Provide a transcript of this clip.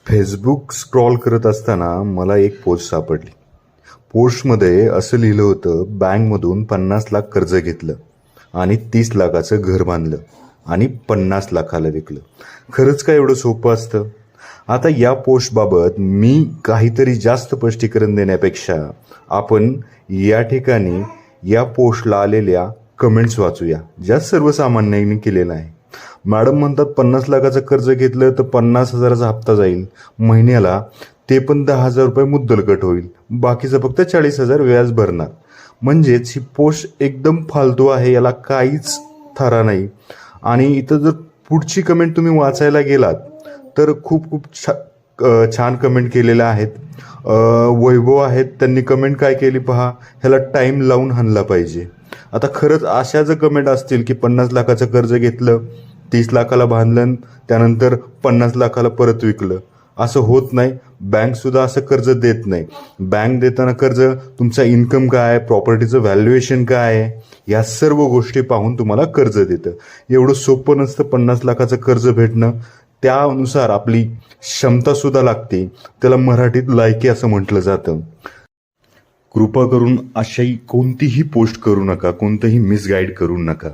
Facebook scroll करत असताना मला एक पोस्ट सापडली. पोस्टमध्ये असं लिहिलं होतं, बँकमधून 50 लाख कर्ज घेतलं आणि 30 लाखाचं घर बांधलं आणि 50 लाखाला विकलं. खरंच काय एवढं सोपं असतं? आता या पोस्टबाबत मी काहीतरी जास्त स्पष्टीकरण देण्यापेक्षा आपण या ठिकाणी या पोस्टला आलेल्या कमेंट्स वाचूया, ज्या सर्वसामान्यांनी केलेलं आहे. मॅडम म्हणतात 50 लाखाचं कर्ज घेतलं तर 50,000चा हप्ता जाईल महिन्याला, ते पण 10,000 रुपये मुद्दल कट होईल, बाकीचं फक्त 40,000 व्याज भरणार. म्हणजेच ही पोस्ट एकदम फालतू आहे, याला काहीच थारा नाही. आणि इथं जर पुढची कमेंट तुम्ही वाचायला गेलात तर खूप खूप छान कमेंट केलेल्या आहेत. वैभव आहेत, त्यांनी कमेंट काय केली पहा, ह्याला टाईम लावून हाणला पाहिजे. आता खरंच अशा जर कमेंट असतील की 50 लाखाचं कर्ज घेतलं, 30 लाखाला बांधलं, त्यानंतर 50 लाखाला परत विकलं, असं होत नाही. बँक सुद्धा असं कर्ज देत नाही. बँक देताना कर्ज तुमचा इन्कम काय आहे, प्रॉपर्टीचं व्हॅल्युएशन काय आहे, या सर्व गोष्टी पाहून तुम्हाला कर्ज देतं. एवढं सोपं नसतं 50 लाखाचं कर्ज भेटणं. त्यानुसार आपली क्षमता सुद्धा लागते. त्याला मराठीत लायकी असं म्हटलं जातं. कृपा करून अशी कोणतीही पोस्ट करू नका, कोणतंही मिसगाईड करू नका.